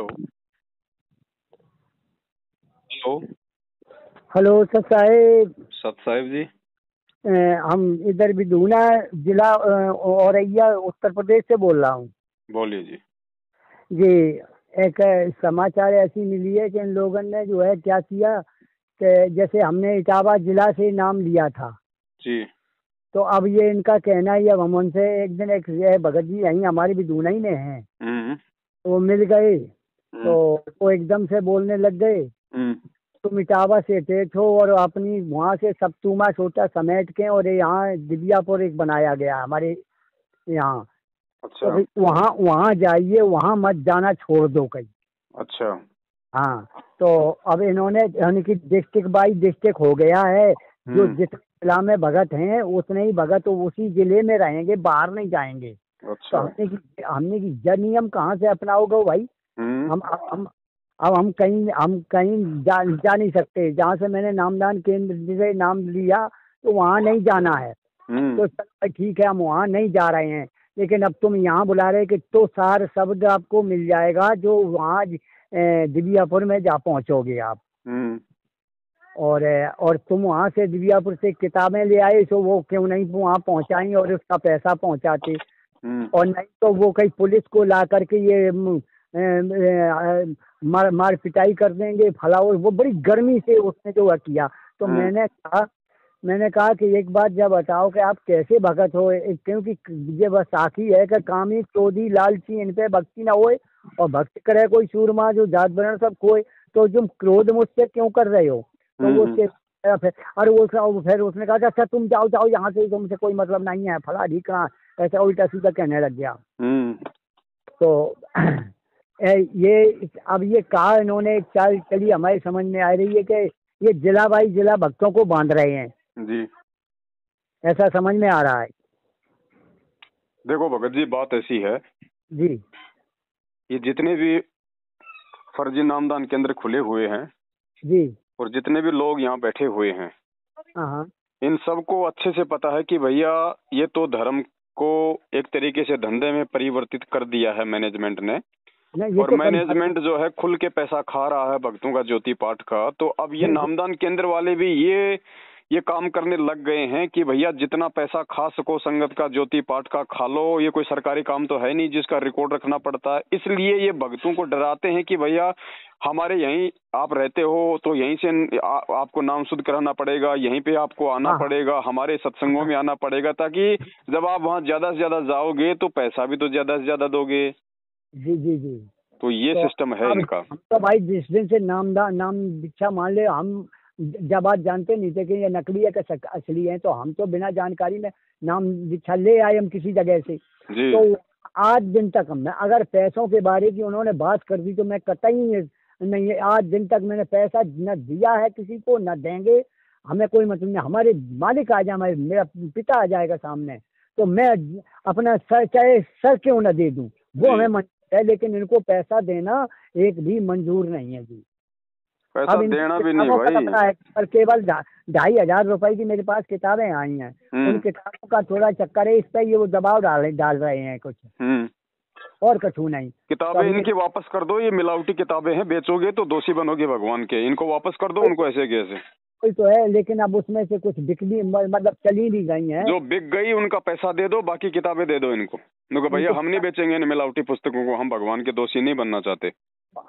Hello. Hello. Hello sir साहेब। सत साहिब जी। हम इधर बिदूना जिला औरैया उत्तर प्रदेश से बोल रहा हूँ। बोलिए जी। जी, एक समाचार ऐसी मिली है कि इन लोगों ने जो है क्या किया कि जैसे हमने इटावा जिला से नाम लिया था, जी। तो अब ये इनका कहना है, अब हम उनसे एक दिन एक ये भगत जी यहीं हमारे बिदूना ही में हैं, हम्म। तो वो मिल गए तो हम्म। वो एकदम से बोलने लग गए, हम्म। तुम इटावा से थे हो और अपनी वहाँ से सप्तुमा छोटा समेट के और यहाँ दिव्यापुर एक बनाया गया हमारे यहाँ, तो अच्छा। भाई वहाँ वहाँ जाइए, वहाँ मत जाना, छोड़ दो कहीं। अच्छा। हाँ, तो अब इन्होंने यानी कि डिस्ट्रिक्ट बाई डिस्ट्रिक्ट हो गया है, जो हम्म। जितने जिला में भगत हैं उतने ही भगत उसी जिले में रहेंगे, बाहर नहीं जाएंगे। तो अच्छा। हमने की यह नियम कहाँ से अपनाओगे भाई। हम्म। हम अब हम कहीं जा नहीं सकते। जहाँ से मैंने नामदान केंद्र से नाम लिया तो वहाँ नहीं जाना है, हम्म। तो चलो भाई ठीक है, हम वहाँ नहीं जा रहे हैं। लेकिन अब तुम यहाँ बुला रहे कि तो सार शब्द आपको मिल जाएगा जो वहाँ दिव्यापुर में जा पहुँचोगे आप। हम्म। और तुम वहाँ से दिव्यापुर से किताबें ले आए, तो वो क्यों नहीं वहाँ पहुँचाई और उसका पैसा पहुँचाते। हम्म। और नहीं तो वो कहीं पुलिस को ला करके ये मार पिटाई कर देंगे फला। वो बड़ी गर्मी से उसने जो किया, तो मैंने कहा कि एक बात जब बताओ कि आप कैसे भगत हो, क्योंकि ये बस साखी है कि कामी क्रोधी लालची इन पे भक्ति ना होए, और भक्ति करे कोई सूरमा जो जात वर्ण सब खोए। तो तुम क्रोध मुझसे क्यों कर रहे हो। तो वो उसके फिर अरे फिर उसने कहा कि अच्छा तुम जाओ जाओ यहाँ से, तुमसे कोई मतलब नहीं है फला ढीकना, ऐसा उल्टा सीधा कहने लग गया। तो ये अब ये कहा इन्होंने चाल चली हमारी समझ में आ रही है कि ये जिला बाई जिला भक्तों को बांध रहे हैं जी। ऐसा समझ में आ रहा है। देखो भगत जी, बात ऐसी है जी ये जितने भी फर्जी नामदान केंद्र खुले हुए हैं जी। और जितने भी लोग यहाँ बैठे हुए हैं, हाँ इन सबको अच्छे से पता है कि भैया ये तो धर्म को एक तरीके से धंधे में परिवर्तित कर दिया है मैनेजमेंट ने। ये और तो मैनेजमेंट जो है खुल के पैसा खा रहा है भक्तों का ज्योति पाठ का। तो अब ये नामदान केंद्र वाले भी ये काम करने लग गए हैं कि भैया जितना पैसा खा सको संगत का ज्योति पाठ का खा लो। ये कोई सरकारी काम तो है नहीं जिसका रिकॉर्ड रखना पड़ता है, इसलिए ये भक्तों को डराते हैं कि भैया हमारे यहीं आप रहते हो तो यहीं से आपको नाम शुद्ध कराना पड़ेगा, यहीं पे आपको आना पड़ेगा, हमारे सत्संगों में आना पड़ेगा, ताकि जब आप वहाँ ज्यादा से ज्यादा जाओगे तो पैसा भी तो ज्यादा से ज्यादा दोगे। जी जी जी। तो ये सिस्टम है इनका। हम तो भाई जिस दिन से नाम दीक्षा मान ले, हम जब आज जानते नहीं थे कि ये नकली है कि असली है, तो हम तो बिना जानकारी में नाम दीक्षा ले आए हम किसी जगह से। तो आज दिन तक मैं अगर पैसों के बारे की उन्होंने बात कर दी तो मैं कतई नहीं है, आज दिन तक मैंने पैसा न दिया है किसी को, न देंगे। हमें कोई मतलब नहीं, हमारे मालिक आ जाए, मेरा पिता आ जाएगा सामने, तो मैं अपना सर चाहे सर क्यों न दे दूं, वो हमें मंजूर है। लेकिन इनको पैसा देना एक भी मंजूर नहीं है जी। पैसा अब देना भी नहीं भाई। है पर केवल 2,500 रुपए की मेरे पास किताबें आई हैं, उन किताबों का थोड़ा चक्कर है, इस पर ये वो दबाव डाल रहे हैं कुछ, और कछु नहीं। किताबें इनकी वापस कर दो, ये मिलावटी किताबें हैं, बेचोगे तो दोषी बनोगे भगवान के। इनको वापस कर दो, उनको ऐसे कैसे। कोई तो है, लेकिन अब उसमें से कुछ बिक भी मतलब चली भी गई हैं। जो बिक गई उनका पैसा दे दो, बाकी किताबें दे दो इनको। भैया हम नहीं बेचेंगे इन मिलावटी पुस्तकों को, हम भगवान के दोषी नहीं बनना चाहते।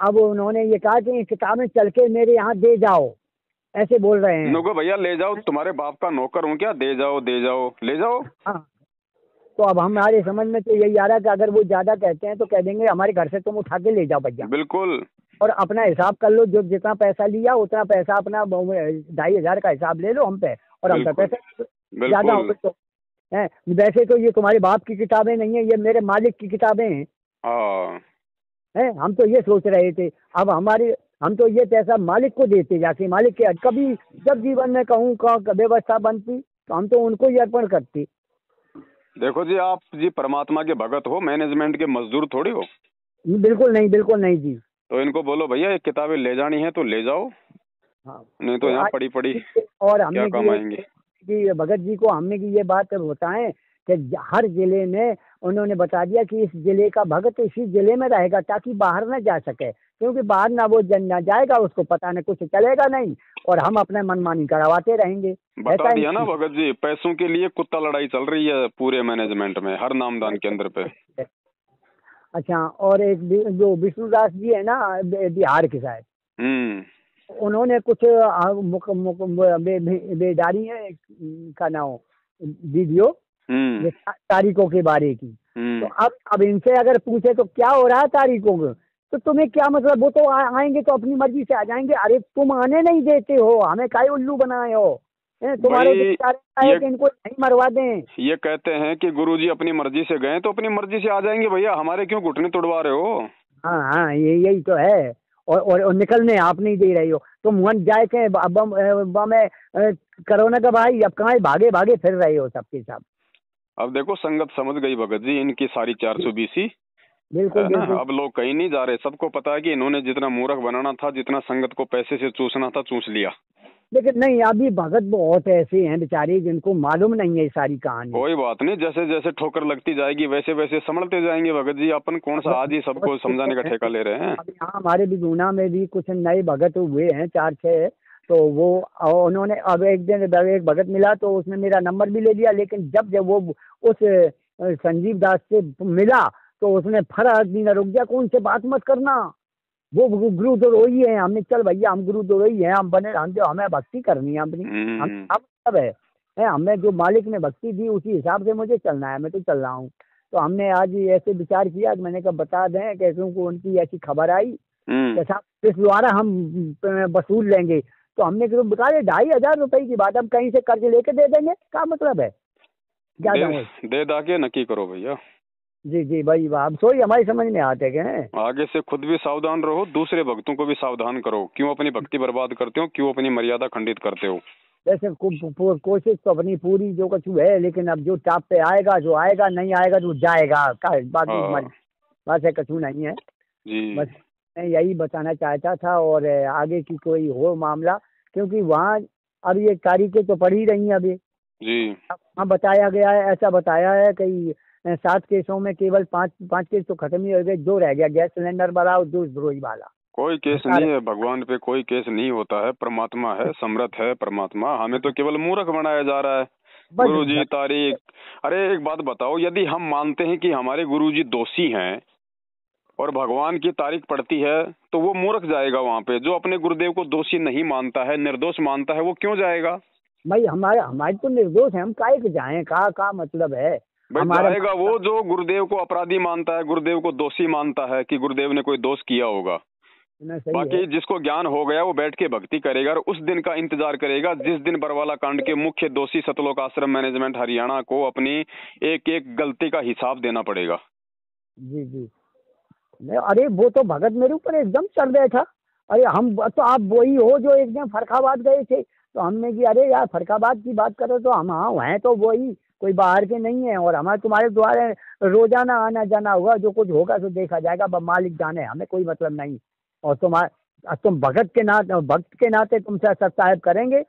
अब उन्होंने ये कहा कि किताबें चल के मेरे यहाँ दे जाओ, ऐसे बोल रहे हैं। भैया ले जाओ, तुम्हारे बाप का नौकर हूँ क्या, दे जाओ दे जाओ ले जाओ। हाँ, तो अब हमारे समझ में तो यही आ रहा है कि अगर वो ज्यादा कहते हैं तो कह देंगे हमारे घर से तुम उठा के ले जाओ भैया। बिल्कुल। और अपना हिसाब कर लो, जो जितना पैसा लिया उतना पैसा अपना 2,500 का हिसाब ले लो हम पे, और हम पे पैसा ज्यादा हो तो है। वैसे तो ये तुम्हारे बाप की किताबें नहीं है, ये मेरे मालिक की किताबें हैं। हम तो ये सोच रहे थे। अब हम तो ये पैसा मालिक को देते जाके, मालिक के कभी जब जीवन में कहूँ का व्यवस्था बनती तो हम तो उनको ही अर्पण करते। देखो जी, आप जी परमात्मा के भगत हो, मैनेजमेंट के मजदूर थोड़ी हो। बिल्कुल नहीं, बिल्कुल नहीं जी। तो इनको बोलो भैया ये किताबें ले जानी है तो ले जाओ। हाँ, नहीं तो यहाँ पड़ी और हमने क्या काम आएंगे। कि भगत जी को हमने की ये बात बताएं कि हर जिले में उन्होंने बता दिया कि इस जिले का भगत इसी जिले में रहेगा, ताकि बाहर न जा सके, क्योंकि बाहर ना वो जन ना जाएगा, उसको पता नहीं, कुछ चलेगा नहीं, और हम अपने मनमानी करवाते रहेंगे। बता दिया ना भगत जी, पैसों के लिए कुत्ता लड़ाई चल रही है पूरे मैनेजमेंट में, हर नामदान केंद्र पे। अच्छा, और एक जो विष्णुदास जी है ना, बिहार के शायद, उन्होंने कुछ बेदारी है का नाम वीडियो तारीखों के बारे की। तो अब इनसे अगर पूछे तो क्या हो रहा है तारीखों को, तो तुम्हें क्या मतलब, वो तो आएंगे तो अपनी मर्जी से आ जाएंगे। अरे तुम आने नहीं देते हो, हमें काहे उल्लू बनाए हो? तुम्हारे है कि इनको नहीं मरवा दें। ये कहते हैं कि गुरुजी अपनी मर्जी से गए तो अपनी मर्जी से आ जाएंगे भैया, हमारे क्यों घुटने तोड़वा रहे हो? हाँ हाँ, यही तो है। और निकलने आप नहीं दे रही हो, तुम वन जाए के में कोरोना का भाई, अब कहाँ भागे भागे फिर रहे हो सबके सब। अब देखो संगत समझ गई भगत जी इनकी सारी 420। बिल्कुल बिल्कुल। अब लोग कहीं नहीं जा रहे, सबको पता है कि इन्होंने जितना मूर्ख बनाना था, जितना संगत को पैसे से चूसना था, चूस लिया। लेकिन नहीं, अभी भगत बहुत ऐसे हैं बेचारे जिनको मालूम नहीं है सारी कहानी। कोई बात नहीं, जैसे जैसे ठोकर लगती जाएगी वैसे वैसे संभलते जाएंगे भगत जी। अपन कौन सा आज ही सबको समझाने का ठेका ले रहे हैं? यहाँ हमारे बिगुना में भी कुछ नए भगत हुए हैं 4-6, तो वो उन्होंने अब एक दिन एक भगत मिला तो उसने मेरा नंबर भी ले लिया, लेकिन जब वो उस संजीव दास से मिला तो उसने फरा दिन रुक गया, कौन से बात मत करना, वो गुरु द्रोही है। हमने चल भैया हम गुरु द्रोही हैं, हम बने, हम जो हमें भक्ति करनी है अपनी, हम सब है, हमें जो मालिक ने भक्ति दी उसी हिसाब से मुझे चलना है, मैं तो चल रहा हूँ। तो हमने आज ऐसे विचार किया कि मैंने कहा बता दें कैसे को उनकी ऐसी खबर आई जैसा इस द्वारा हम वसूल लेंगे। तो हमने बता दे 2,500 रुपए की बात, हम कहीं से कर्ज लेके दे देंगे, क्या मतलब है? क्या दे दा के नक्की करो भैया। जी जी भाई, आप सोई हमारी समझ में आते हैं। आगे से खुद भी सावधान रहो, दूसरे भक्तों को भी सावधान करो। क्यों अपनी भक्ति बर्बाद करते हो, क्यों अपनी मर्यादा खंडित करते हो? वैसे कोशिश तो अपनी पूरी जो कुछ है, लेकिन अब जो टाप पे आएगा, जो आएगा, नहीं आएगा तो जाएगा, बाकी बस है, कछु नहीं है जी। बस मैं यही बताना चाहता था, और आगे की कोई हो मामला, क्योंकि वहाँ अब ये तारीखें तो पड़ ही रही हैं अभी जी। वहाँ बताया गया है, ऐसा बताया है कि 7 केसों में केवल 5 केस तो खत्म ही हो गए, 2 रह गया, गैस सिलेंडर वाला और द्रोही वाला। कोई केस नहीं है, भगवान पे कोई केस नहीं होता है, परमात्मा है, समर्थ है परमात्मा, हमें तो केवल मूर्ख बनाया जा रहा है। गुरुजी तारीख, अरे एक बात बताओ, यदि हम मानते हैं कि हमारे गुरुजी दोषी हैं और भगवान की तारीख पड़ती है, तो वो मूर्ख जाएगा वहाँ पे। जो अपने गुरुदेव को दोषी नहीं मानता है, निर्दोष मानता है, वो क्यों जाएगा भाई? हमारे तो निर्दोष है, हम काहे के जाएं? का मतलब है? जाएगा वो जो गुरुदेव को अपराधी मानता है, गुरुदेव को दोषी मानता है कि गुरुदेव ने कोई दोष किया होगा। बाकी जिसको ज्ञान हो गया वो बैठ के भक्ति करेगा और उस दिन का इंतजार करेगा जिस दिन बरवाला कांड के मुख्य दोषी सतलोक आश्रम मैनेजमेंट हरियाणा को अपनी एक एक गलती का हिसाब देना पड़ेगा। जी जी। अरे वो तो भगत मेरे ऊपर एकदम चढ़ गया था। अरे हम तो, आप वही हो जो एक दिन फरखाबाद गए थे, तो हमने कि अरे यार फरखाबाद की बात करो, तो हम हाँ हैं तो वही, कोई बाहर के नहीं है, और हमारे तुम्हारे द्वारा रोजाना आना जाना होगा, जो कुछ होगा तो देखा जाएगा, मालिक जाने, हमें कोई मतलब नहीं। और तुम भगत के नाते, भक्त के नाते तुमसे सत्साहिब करेंगे,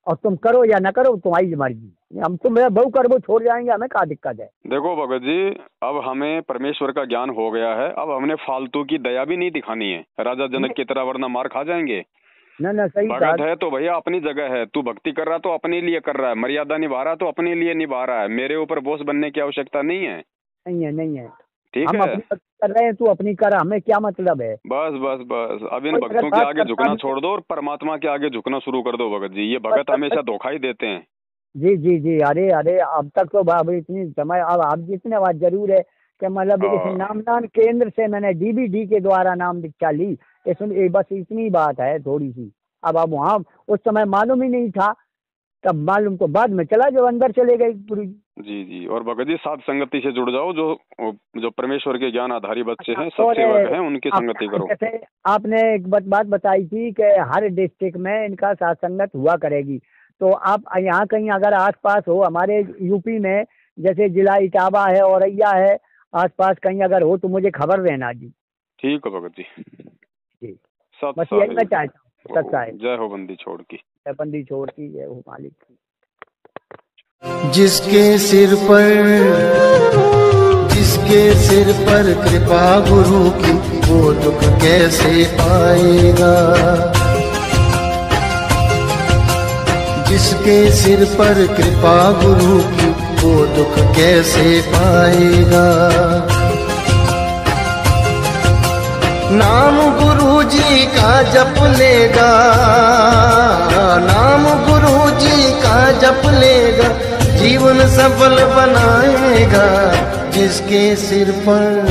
और तुम करो या न करो तुम्हारी मर्जी, हम तुम्हें बहु कर वो छोड़ जाएंगे, हमें क्या दिक्कत है? देखो भगत जी, अब हमें परमेश्वर का ज्ञान हो गया है, अब हमने फालतू की दया भी नहीं दिखानी है राजा जनक की तरह, वरना मार खा जाएंगे। ना सही भगत है तो भैया अपनी जगह है, तू भक्ति कर रहा तो अपने लिए कर रहा है, मर्यादा निभा रहा तो अपने लिए निभा रहा है, मेरे ऊपर बोझ बनने की आवश्यकता नहीं है। नहीं है ठीक है, हम कर रहे हैं, तू अपनी कर, हमें क्या मतलब है? बस अब इन भक्तों के आगे झुकना छोड़ दो और परमात्मा के आगे झुकना शुरू कर दो भगत जी। ये भगत हमेशा धोखा ही देते हैं। जी जी जी। अरे अब तक तो इतनी समय, अब आप जितने बात जरूर है कि मतलब इस नामदान केंद्र से मैंने डीबीडी के द्वारा नाम दीक्षा ली, इसमें बस इतनी बात है थोड़ी सी। अब वहाँ उस समय मालूम ही नहीं था, तब मालूम तो बाद में चला जो अंदर चले गए गुरु जी। जी। और भगत जी साथ संगति से जुड़ जाओ, जो परमेश्वर के ज्ञान आधारी बच्चे हैं, सब सेवक हैं, उनकी संगति करो। जैसे आपने एक बात बताई थी कि हर डिस्ट्रिक्ट में इनका साथ संगत हुआ करेगी, तो आप यहाँ कहीं अगर आसपास हो हमारे यूपी में, जैसे जिला इटावा है, औरैया है, आसपास कहीं अगर हो तो मुझे खबर देना जी। ठीक है भगत जी। जी बस यही मैं चाहता हूँ। जय हो बंदी छोड़ की। जय बंदी छोड़ की, जय हो मालिक की। जिसके सिर पर कृपा गुरु की, वो दुख कैसे पाएगा। जिसके सिर पर कृपा गुरु की, वो दुख कैसे पाएगा। नाम गुरु जी का जप लेगा, नाम गुरु जी का जप लेगा, जीवन सफल बनाएगा। जिसके सिर पर